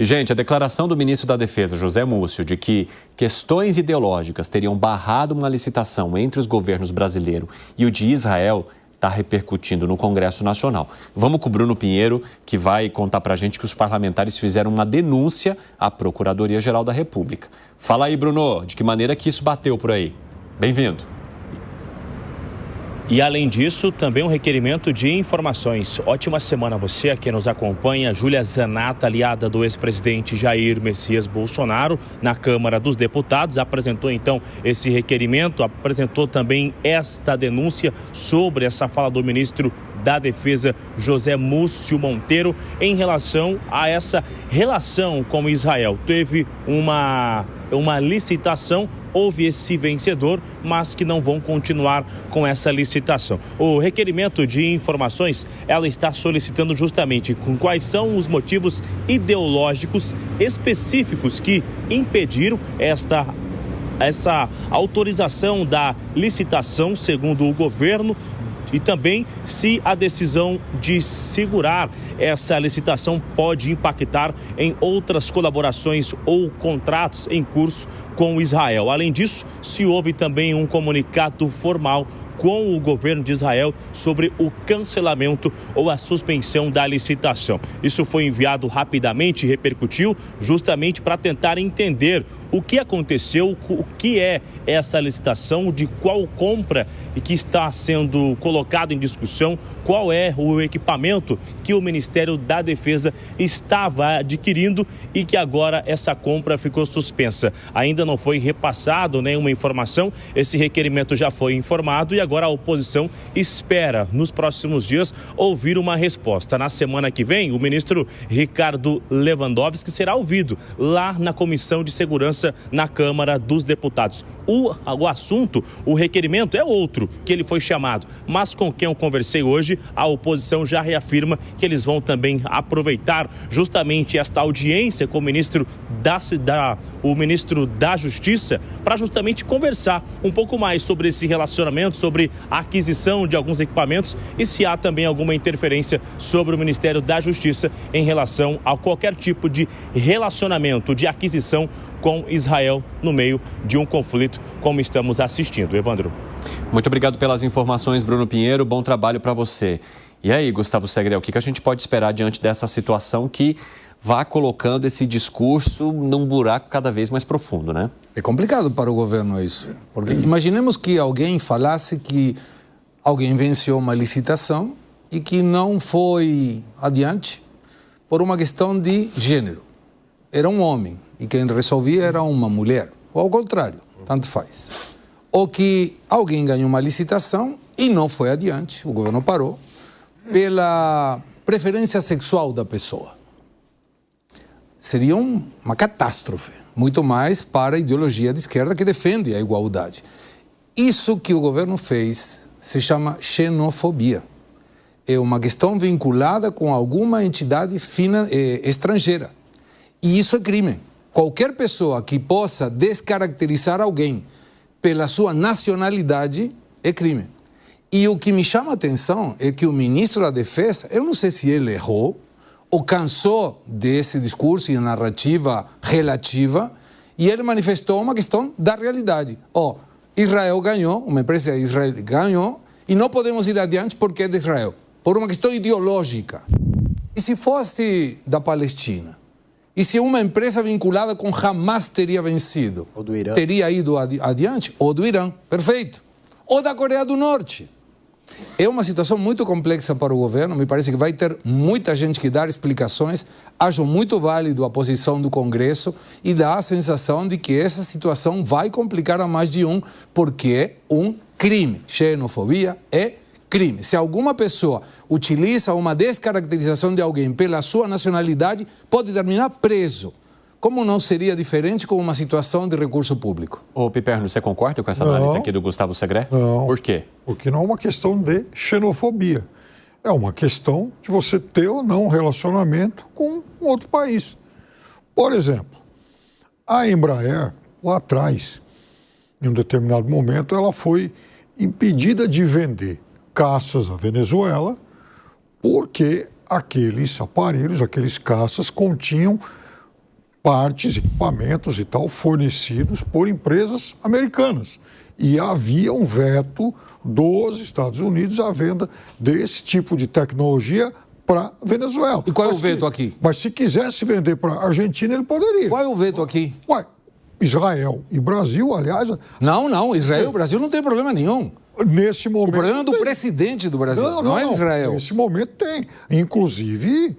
E, gente, a declaração do ministro da Defesa, José Múcio, de que questões ideológicas teriam barrado uma licitação entre os governos brasileiro e o de Israel está repercutindo no Congresso Nacional. Vamos com o Bruno Pinheiro, que vai contar para a gente que os parlamentares fizeram uma denúncia à Procuradoria-Geral da República. Fala aí, Bruno, de que maneira que isso bateu por aí? Bem-vindo. E, além disso, também um requerimento de informações. Ótima semana a você, a quem nos acompanha. Júlia Zanata, aliada do ex-presidente Jair Messias Bolsonaro, na Câmara dos Deputados, apresentou, então, esse requerimento, apresentou também esta denúncia sobre essa fala do ministro da Defesa, José Múcio Monteiro, em relação a essa relação com Israel. Teve uma licitação, houve esse vencedor, mas que não vão continuar com essa licitação. O requerimento de informações, ela está solicitando justamente com quais são os motivos ideológicos específicos que impediram essa autorização da licitação, segundo o governo, e também se a decisão de segurar essa licitação pode impactar em outras colaborações ou contratos em curso com Israel. Além disso, se houve também um comunicado formal com o governo de Israel sobre o cancelamento ou a suspensão da licitação. Isso foi enviado rapidamente e repercutiu justamente para tentar entender o que aconteceu, o que é essa licitação, de qual compra e que está sendo colocado em discussão, qual é o equipamento que o Ministério da Defesa estava adquirindo e que agora essa compra ficou suspensa. Ainda não foi repassado nenhuma informação, esse requerimento já foi informado e agora a oposição espera, nos próximos dias, ouvir uma resposta. Na semana que vem, o ministro Ricardo Lewandowski será ouvido lá na Comissão de Segurança na Câmara dos Deputados. O assunto, o requerimento é outro que ele foi chamado, mas com quem eu conversei hoje, a oposição já reafirma que eles vão também aproveitar justamente esta audiência com o ministro da Justiça para justamente conversar um pouco mais sobre esse relacionamento, sobre a aquisição de alguns equipamentos e se há também alguma interferência sobre o Ministério da Justiça em relação a qualquer tipo de relacionamento, de aquisição com Israel no meio de um conflito como estamos assistindo. Evandro. Muito obrigado pelas informações, Bruno Pinheiro. Bom trabalho para você. E aí, Gustavo Segré, o que a gente pode esperar diante dessa situação que vá colocando esse discurso num buraco cada vez mais profundo, né? É complicado para o governo isso. Porque imaginemos que alguém falasse que alguém venceu uma licitação e que não foi adiante por uma questão de gênero. Era um homem e quem resolvia era uma mulher. Ou ao contrário, tanto faz. Ou que alguém ganhou uma licitação e não foi adiante, o governo parou, pela preferência sexual da pessoa. Seria uma catástrofe, muito mais para a ideologia de esquerda que defende a igualdade. Isso que o governo fez se chama xenofobia. É uma questão vinculada com alguma entidade estrangeira. E isso é crime. Qualquer pessoa que possa descaracterizar alguém pela sua nacionalidade é crime. E o que me chama a atenção é que o ministro da Defesa, eu não sei se ele errou ou cansou desse discurso e narrativa relativa, e ele manifestou uma questão da realidade. Israel ganhou, uma empresa de Israel ganhou, e não podemos ir adiante porque é de Israel, por uma questão ideológica. E se fosse da Palestina? E se uma empresa vinculada com Hamas teria vencido? Ou do Irã. Teria ido adiante? Ou do Irã, perfeito. Ou da Coreia do Norte. É uma situação muito complexa para o governo, me parece que vai ter muita gente que dar explicações. Acho muito válido a posição do Congresso e dá a sensação de que essa situação vai complicar a mais de um, porque é um crime. Xenofobia é crime. Se alguma pessoa utiliza uma descaracterização de alguém pela sua nacionalidade, pode terminar preso. Como não seria diferente com uma situação de recurso público? Ô, Piperno, você concorda com essa análise aqui do Gustavo Segré? Não. Por quê? Porque não é uma questão de xenofobia. É uma questão de você ter ou não um relacionamento com um outro país. Por exemplo, a Embraer, lá atrás, em um determinado momento, ela foi impedida de vender caças à Venezuela porque aqueles aparelhos, aqueles caças, continham partes, equipamentos e tal, fornecidos por empresas americanas. E havia um veto dos Estados Unidos à venda desse tipo de tecnologia para a Venezuela. E qual é o veto aqui? Mas se quisesse vender para a Argentina, ele poderia. Qual é o veto aqui? Ué, Israel e Brasil, aliás... Não, Israel e o Brasil não tem problema nenhum. Nesse momento... O problema é do presidente do Brasil, não é de Israel. Nesse momento tem. Inclusive,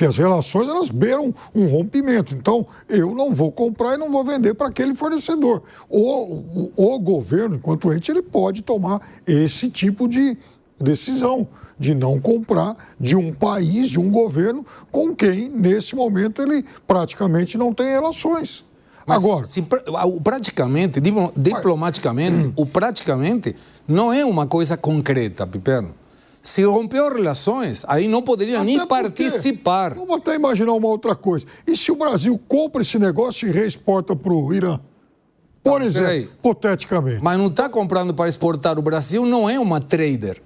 as relações elas beiram um rompimento. Então, eu não vou comprar e não vou vender para aquele fornecedor. O governo, enquanto ente, ele pode tomar esse tipo de decisão de não comprar de um país, de um governo com quem, nesse momento, ele praticamente não tem relações. Mas, agora, praticamente, diplomaticamente, o praticamente não é uma coisa concreta, Pipeno. Se rompeu relações, aí não poderia nem participar. Vamos até imaginar uma outra coisa. E se o Brasil compra esse negócio e reexporta para o Irã? Por exemplo, hipoteticamente. Mas não está comprando para exportar. O Brasil não é uma trader.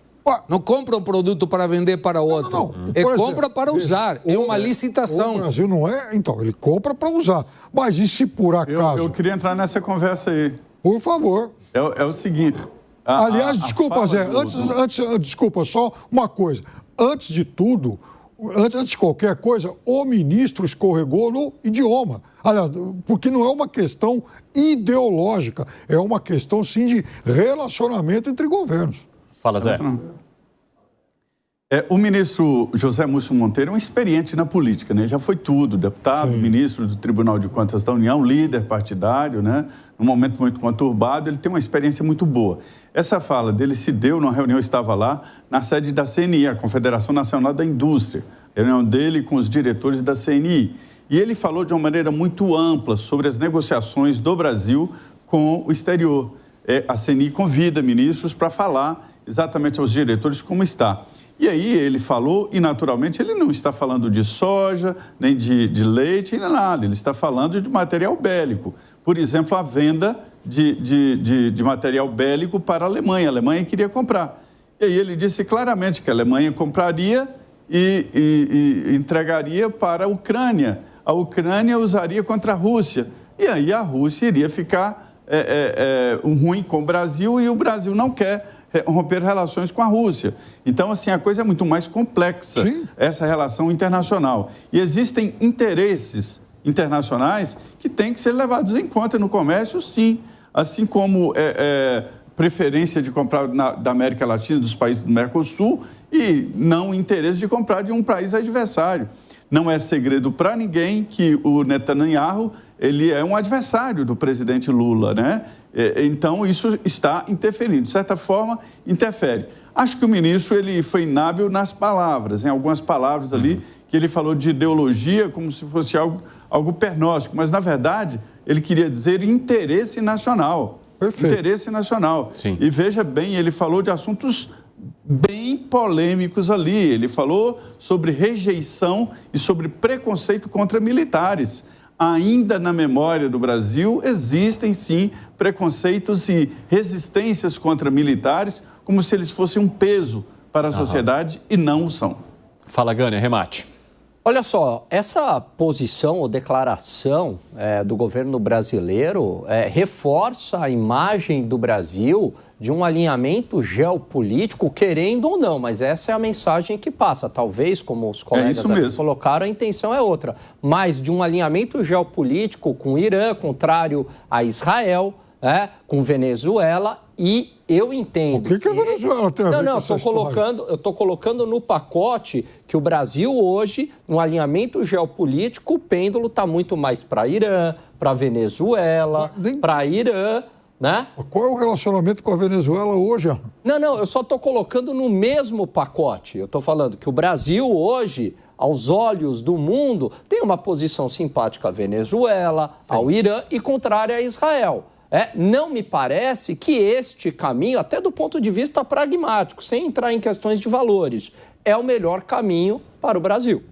Não compra um produto para vender para outro. Compra para usar. É uma licitação. O Brasil não é... Então, ele compra para usar. Mas e se por acaso... Eu queria entrar nessa conversa aí. Por favor. É o seguinte... Aliás, desculpa, Zé. Desculpa, só uma coisa. Antes de tudo, antes de qualquer coisa, o ministro escorregou no idioma. Aliás, porque não é uma questão ideológica. É uma questão, sim, de relacionamento entre governos. Fala, Zé. O ministro José Múcio Monteiro é um experiente na política, né? Já foi tudo, deputado, ministro do Tribunal de Contas da União, líder partidário, né? Num momento muito conturbado, ele tem uma experiência muito boa. Essa fala dele se deu numa reunião, eu estava lá, na sede da CNI, a Confederação Nacional da Indústria, reunião dele com os diretores da CNI. E ele falou de uma maneira muito ampla sobre as negociações do Brasil com o exterior. A CNI convida ministros para falar exatamente aos diretores como está. E aí ele falou, e naturalmente ele não está falando de soja, nem de leite, nem nada. Ele está falando de material bélico. Por exemplo, a venda de material bélico para a Alemanha. A Alemanha queria comprar. E aí ele disse claramente que a Alemanha compraria e entregaria para a Ucrânia. A Ucrânia usaria contra a Rússia. E aí a Rússia iria ficar ruim com o Brasil e o Brasil não quer romper relações com a Rússia. Então, assim, a coisa é muito mais complexa, essa relação internacional. E existem interesses internacionais que têm que ser levados em conta no comércio, sim. Assim como preferência de comprar da América Latina, dos países do Mercosul, e não interesse de comprar de um país adversário. Não é segredo para ninguém que o Netanyahu ele é um adversário do presidente Lula, né? Então, isso está interferindo. De certa forma, interfere. Acho que o ministro ele foi inábil nas palavras, em algumas palavras ali, que ele falou de ideologia como se fosse algo pernóstico, mas, na verdade, ele queria dizer interesse nacional. Perfeito. Interesse nacional. Sim. E veja bem, ele falou de assuntos bem polêmicos ali. Ele falou sobre rejeição e sobre preconceito contra militares. Ainda na memória do Brasil, existem, sim, preconceitos e resistências contra militares, como se eles fossem um peso para a sociedade e não o são. Fala, Gânia, remate. Olha só, essa posição ou declaração do governo brasileiro reforça a imagem do Brasil de um alinhamento geopolítico, querendo ou não, mas essa é a mensagem que passa. Talvez, como os colegas aqui colocaram, a intenção é outra, mas de um alinhamento geopolítico com o Irã, contrário a Israel, com Venezuela, e eu entendo... O que a Venezuela tem a ver Não, com eu estou colocando no pacote que o Brasil hoje, no alinhamento geopolítico, o pêndulo está muito mais para Irã, para Venezuela, para Irã, né? Qual é o relacionamento com a Venezuela hoje, Ana? Não, eu só estou colocando no mesmo pacote. Eu estou falando que o Brasil hoje, aos olhos do mundo, tem uma posição simpática à Venezuela, ao Irã e contrária a Israel. Não me parece que este caminho, até do ponto de vista pragmático, sem entrar em questões de valores, é o melhor caminho para o Brasil.